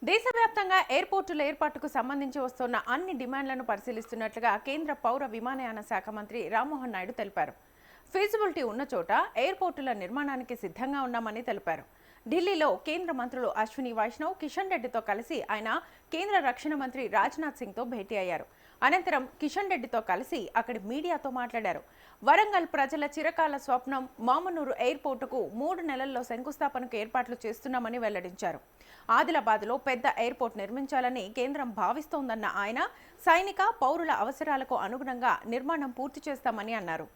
దేశవ్యాప్తంగా ఎయిర్పోర్టుల ఏర్పాటుకు సంబంధించి వస్తున్న అన్ని డిమాండ్లను పరిశీలిస్తున్నట్లుగా కేంద్ర పౌర విమానయాన శాఖ మంత్రి రామ్మోహన్ నాయుడు తెలిపారు. ఫీజిబిలిటీ ఉన్న చోట ఎయిర్పోర్టుల నిర్మాణానికి సిద్ధంగా ఉన్నామని తెలిపారు. ఢిల్లీలో కేంద్ర మంత్రులు అశ్విని వైష్ణవ్, కిషన్ రెడ్డితో కలిసి ఆయన కేంద్ర రక్షణ మంత్రి రాజ్నాథ్ సింగ్తో భేటీ అయ్యారు. అనంతరం కిషన్ రెడ్డితో కలిసి అక్కడి మీడియాతో మాట్లాడారు. వరంగల్ ప్రజల చిరకాల స్వప్నం మామనూరు ఎయిర్పోర్టుకు 3 నెలల్లో శంకుస్థాపనకు ఏర్పాట్లు చేస్తున్నామని వెల్లడించారు. ఆదిలాబాద్లో పెద్ద ఎయిర్పోర్ట్ నిర్మించాలని కేంద్రం భావిస్తోందన్న ఆయన సైనిక, పౌరుల అవసరాలకు అనుగుణంగా నిర్మాణం పూర్తి చేస్తామని అన్నారు.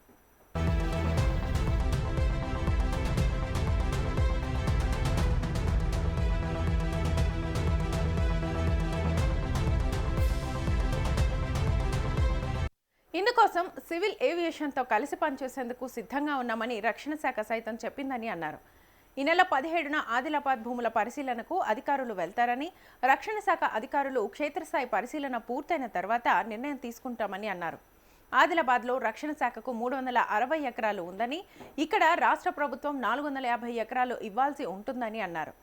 ఇందుకోసం సివిల్ ఏవియేషన్తో కలిసి పనిచేసేందుకు సిద్ధంగా ఉన్నామని రక్షణ శాఖ సైతం చెప్పిందని అన్నారు. ఈ నెల 17న ఆదిలాబాద్ భూముల పరిశీలనకు అధికారులు వెళ్తారని, రక్షణ శాఖ అధికారులు క్షేత్రస్థాయి పరిశీలన పూర్తయిన తర్వాత నిర్ణయం తీసుకుంటామని అన్నారు. ఆదిలాబాద్లో రక్షణ శాఖకు 360 ఎకరాలు ఉందని, ఇక్కడ రాష్ట్ర ప్రభుత్వం 450 ఎకరాలు ఇవ్వాల్సి ఉంటుందని అన్నారు.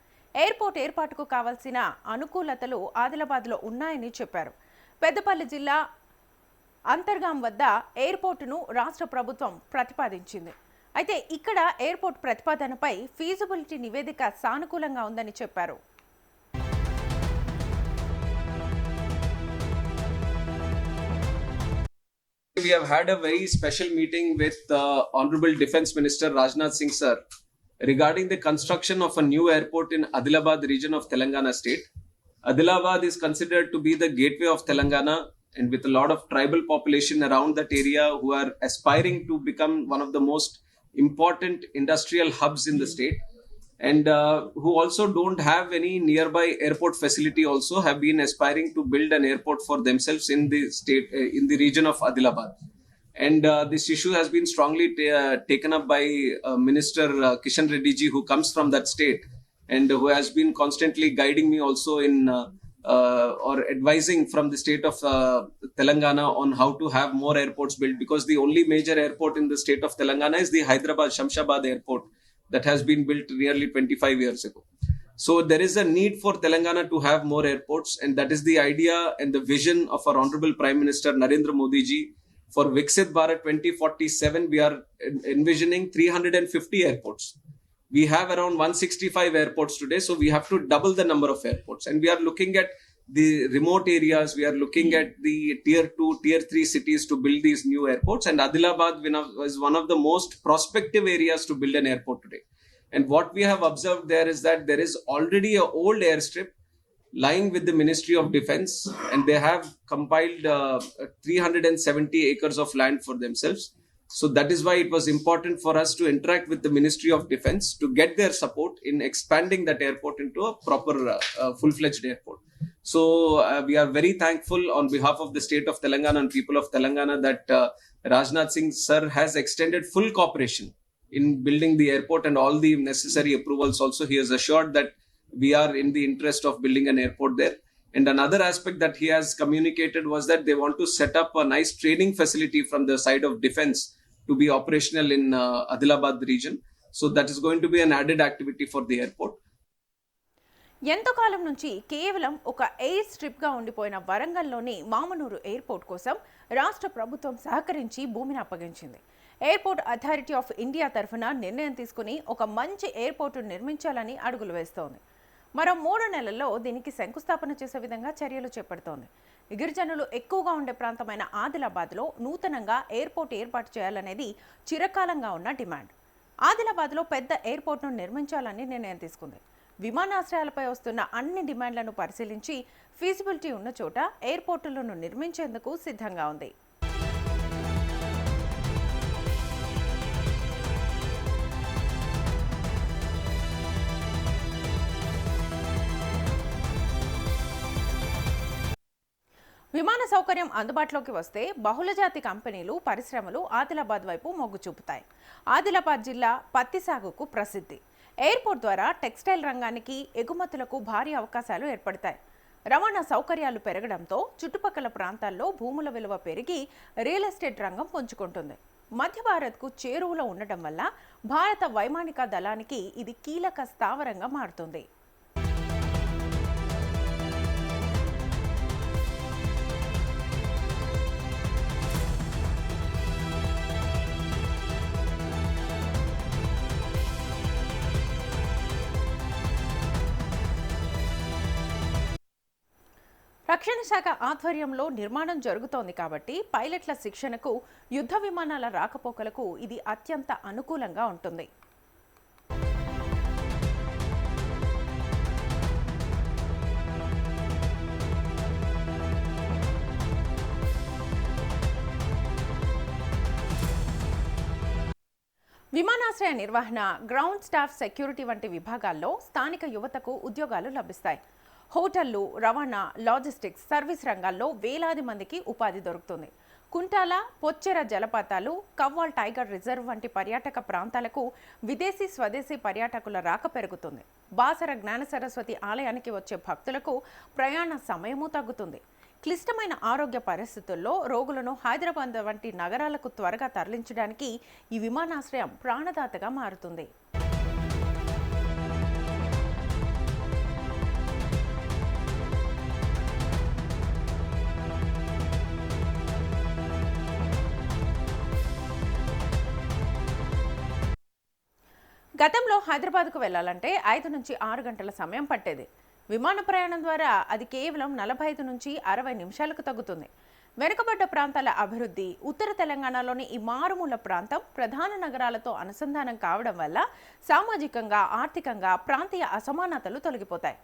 ఎయిర్పోర్ట్ ఏర్పాటుకు కావాల్సిన అనుకూలతలు ఆదిలాబాద్లో ఉన్నాయని చెప్పారు. పెద్దపల్లి జిల్లా అంతర్గాం వద్ద ఎయిర్పోర్టును రాష్ట్ర ప్రభుత్వం ప్రతిపాదించింది. అయితే ఇక్కడ ఎయిర్పోర్ట్ ప్రతిపాదనపై ఫీజిబిలిటీ నివేదిక సానుకూలంగా ఉందని చెప్పారు. We have had a very special meeting with Honorable Defence Minister Rajnath Singh sir regarding the construction of a new airport in Adilabad region of Telangana state. Adilabad is considered to be the gateway of Telangana, and with a lot of tribal population around that area who are aspiring to become one of the most important industrial hubs in the state, and who also don't have any nearby airport facility, also have been aspiring to build an airport for themselves in the state, in the region of Adilabad. And this issue has been strongly taken up by Minister Kishan Reddy ji, who comes from that state and who has been constantly guiding me also in or advising from the state of Telangana on how to have more airports built, because the only major airport in the state of Telangana is the Hyderabad Shamshabad airport that has been built nearly 25 years ago. So there is a need for Telangana to have more airports, and that is the idea and the vision of our Honorable Prime Minister Narendra Modi ji. For Viksit Bharat 2047, we are envisioning 350 airports. We have around 165 airports today, so we have to double the number of airports. And we are looking at the remote areas, we are looking at the tier 2, tier 3 cities to build these new airports. And Adilabad is one of the most prospective areas to build an airport today. And what we have observed there is that there is already an old airstrip lying with the Ministry of Defence, and they have compiled 370 acres of land for themselves. So that is why it was important for us to interact with the Ministry of Defence to get their support in expanding that airport into a proper full-fledged airport. So we are very thankful on behalf of the state of Telangana and people of Telangana that Rajnath Singh sir has extended full cooperation in building the airport, and all the necessary approvals also he has assured that we are in the interest of building an airport there. And another aspect that he has communicated was that they want to set up a nice training facility from the side of defense to be operational in Adilabad region. So that is going to be an added activity for the airport. ఎంతో కాలం నుంచి కేవలం ఒక air స్ట్రిప్గా ఉండిపోయిన వరంగల్లోని Mamnoor airport కోసం రాష్ట్ర ప్రభుత్వం సహకరించి భూమిని అప్పగించింది. ఎయిర్పోర్ట్ అథారిటీ ఆఫ్ ఇండియా తరఫున నిర్ణయం తీసుకుని ఒక మంచి ఎయిర్పోర్టు నిర్మించాలని అడుగులు వేస్తోంది. మరో 3 నెలల్లో దీనికి శంకుస్థాపన చేసే విధంగా చర్యలు చేపడుతోంది. గిరిజనులు ఎక్కువగా ఉండే ప్రాంతమైన ఆదిలాబాద్లో నూతనంగా ఎయిర్పోర్ట్ ఏర్పాటు చేయాలనేది చిరకాలంగా ఉన్న డిమాండ్. ఆదిలాబాద్లో పెద్ద ఎయిర్పోర్ట్ను నిర్మించాలని నిర్ణయం తీసుకుంది. విమానాశ్రయాలపై వస్తున్న అన్ని డిమాండ్లను పరిశీలించి ఫీజిబిలిటీ ఉన్న చోట ఎయిర్పోర్టులను నిర్మించేందుకు సిద్ధంగా ఉంది. విమాన సౌకర్యం అందుబాటులోకి వస్తే బహుళజాతి కంపెనీలు, పరిశ్రమలు ఆదిలాబాద్ వైపు మొగ్గు చూపుతాయి. ఆదిలాబాద్ జిల్లా పత్తి సాగుకు ప్రసిద్ధి. ఎయిర్పోర్ట్ ద్వారా టెక్స్టైల్ రంగానికి, ఎగుమతులకు భారీ అవకాశాలు ఏర్పడతాయి. రవాణా సౌకర్యాలు పెరగడంతో చుట్టుపక్కల ప్రాంతాల్లో భూముల విలువ పెరిగి రియల్ ఎస్టేట్ రంగం పుంజుకుంటుంది. మధ్య భారత్కు చేరువలో ఉండటం వల్ల భారత వైమానిక దళానికి ఇది కీలక స్థావరంగా మారుతుంది. రక్షణ శాఖ ఆధ్వర్యంలో నిర్మాణం జరుగుతోంది కాబట్టి పైలట్ల శిక్షణకు, యుద్ధ విమానాల రాకపోకలకు ఇది అత్యంత అనుకూలంగా ఉంటుంది. విమానాశ్రయ నిర్వహణ, గ్రౌండ్ స్టాఫ్ సెక్యూరిటీ వంటి విభాగాల్లో స్థానిక యువతకు ఉద్యోగాలు లభిస్తాయి. హోటళ్లు, రవాణా, లాజిస్టిక్స్, సర్వీస్ రంగాల్లో వేలాది మందికి ఉపాధి దొరుకుతుంది. కుంటాల, పొచ్చెర జలపాతాలు, కవ్వాల్ టైగర్ రిజర్వ్ వంటి పర్యాటక ప్రాంతాలకు విదేశీ, స్వదేశీ పర్యాటకుల రాక పెరుగుతుంది. బాసర జ్ఞాన సరస్వతి ఆలయానికి వచ్చే భక్తులకు ప్రయాణ సమయము తగ్గుతుంది. క్లిష్టమైన ఆరోగ్య పరిస్థితుల్లో రోగులను హైదరాబాద్ వంటి నగరాలకు త్వరగా తరలించడానికి ఈ విమానాశ్రయం ప్రాణదాతగా మారుతుంది. గతంలో హైదరాబాద్కు వెళ్లాలంటే 5 నుంచి 6 గంటల సమయం పట్టేది. విమాన ప్రయాణం ద్వారా అది కేవలం 45 నుంచి 60 నిమిషాలకు తగ్గుతుంది. వెనుకబడ్డ ప్రాంతాల అభివృద్ధి, ఉత్తర తెలంగాణలోని ఈ మారుమూల ప్రాంతం ప్రధాన నగరాలతో అనుసంధానం కావడం వల్ల సామాజికంగా, ఆర్థికంగా ప్రాంతీయ అసమానతలు తొలగిపోతాయి.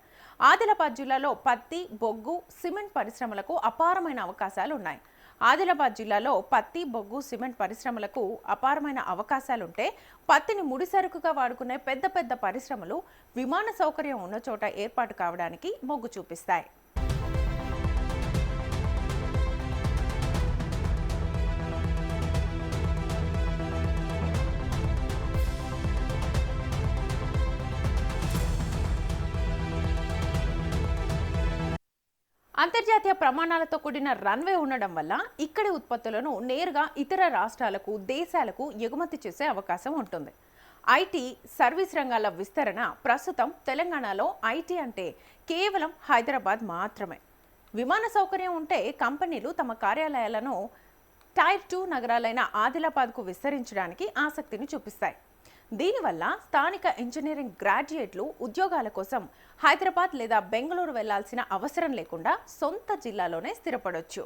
ఆదిలాబాద్ జిల్లాలో పత్తి, బొగ్గు, సిమెంట్ పరిశ్రమలకు అపారమైన అవకాశాలు ఉన్నాయి. ఆదిలాబాద్ జిల్లాలో పత్తి, బొగ్గు, సిమెంట్ పరిశ్రమలకు అపారమైన అవకాశాలుంటే పత్తిని ముడిసరుకుగా వాడుకునే పెద్ద పెద్ద పరిశ్రమలు విమాన సౌకర్యం ఉన్న చోట ఏర్పాటు కావడానికి మొగ్గు చూపిస్తాయి. అంతర్జాతీయ ప్రమాణాలతో కూడిన రన్వే ఉండడం వల్ల ఇక్కడి ఉత్పత్తులను నేరుగా ఇతర రాష్ట్రాలకు, దేశాలకు ఎగుమతి చేసే అవకాశం ఉంటుంది. ఐటీ, సర్వీస్ రంగాల విస్తరణ ప్రస్తుతం తెలంగాణలో ఐటీ అంటే కేవలం హైదరాబాద్ మాత్రమే. విమాన సౌకర్యం ఉంటే కంపెనీలు తమ కార్యాలయాలను టైర్ 2 నగరాలైన ఆదిలాబాద్కు విస్తరించడానికి ఆసక్తిని చూపిస్తాయి. దీనివల్ల స్థానిక ఇంజనీరింగ్ గ్రాడ్యుయేట్లు ఉద్యోగాల కోసం హైదరాబాద్ లేదా బెంగళూరు వెళ్లాల్సిన అవసరం లేకుండా సొంత జిల్లాలోనే స్థిరపడొచ్చు.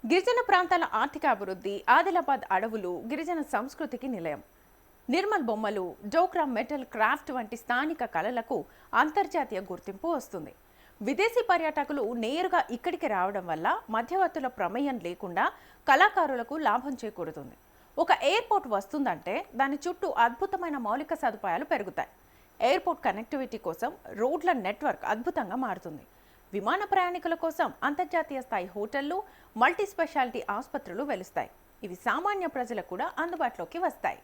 గిరిజన ప్రాంతాల ఆర్థిక అభివృద్ధి, ఆదిలాబాద్ అడవులు గిరిజన సంస్కృతికి నిలయం. నిర్మల్ బొమ్మలు, డోక్రా మెటల్ క్రాఫ్ట్ వంటి స్థానిక కళలకు అంతర్జాతీయ గుర్తింపు వస్తుంది. విదేశీ పర్యాటకులు నేరుగా ఇక్కడికి రావడం వల్ల మధ్యవర్తుల ప్రమేయం లేకుండా కళాకారులకు లాభం చేకూరుతుంది. ఒక ఎయిర్పోర్ట్ వస్తుందంటే దాని చుట్టూ అద్భుతమైన మౌలిక సదుపాయాలు పెరుగుతాయి. ఎయిర్పోర్ట్ కనెక్టివిటీ కోసం రోడ్ల నెట్వర్క్ అద్భుతంగా మారుతుంది. విమాన ప్రయాణికుల కోసం అంతర్జాతీయ స్థాయి హోటళ్లు, మల్టీ స్పెషాలిటీ ఆసుపత్రులు వెలుస్తాయి. ఇవి సామాన్య ప్రజలకు కూడా అందుబాటులోకి వస్తాయి.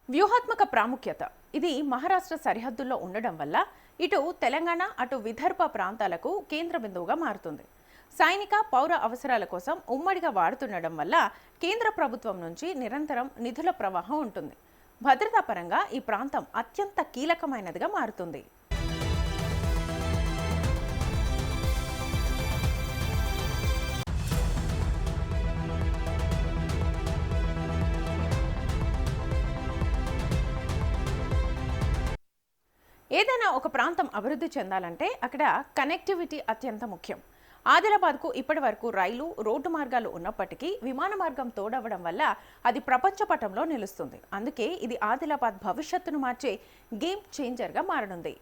వ్యూహాత్మక ప్రాముఖ్యత. ఇది మహారాష్ట్ర సరిహద్దుల్లో ఉండడం వల్ల ఇటు తెలంగాణ, అటు విదర్భ ప్రాంతాలకు కేంద్ర బిందువుగా మారుతుంది. సైనిక, పౌర అవసరాల కోసం ఉమ్మడిగా వాడుతుండడం వల్ల కేంద్ర ప్రభుత్వం నుంచి నిరంతరం నిధుల ప్రవాహం ఉంటుంది. భద్రతా పరంగా ఈ ప్రాంతం అత్యంత కీలకమైనదిగా మారుతుంది. ఏదైనా ఒక ప్రాంతం అభివృద్ధి చెందాలంటే అక్కడ కనెక్టివిటీ అత్యంత ముఖ్యం. ఆదిలాబాద్కు ఇప్పటి వరకు రైలు, రోడ్డు మార్గాలు ఉన్నప్పటికీ విమాన మార్గం తోడవడం వల్ల అది ప్రపంచ పటంలో నిలుస్తుంది. అందుకే ఇది ఆదిలాబాద్ భవిష్యత్తును మార్చే గేమ్ చేంజర్గా మారనుంది.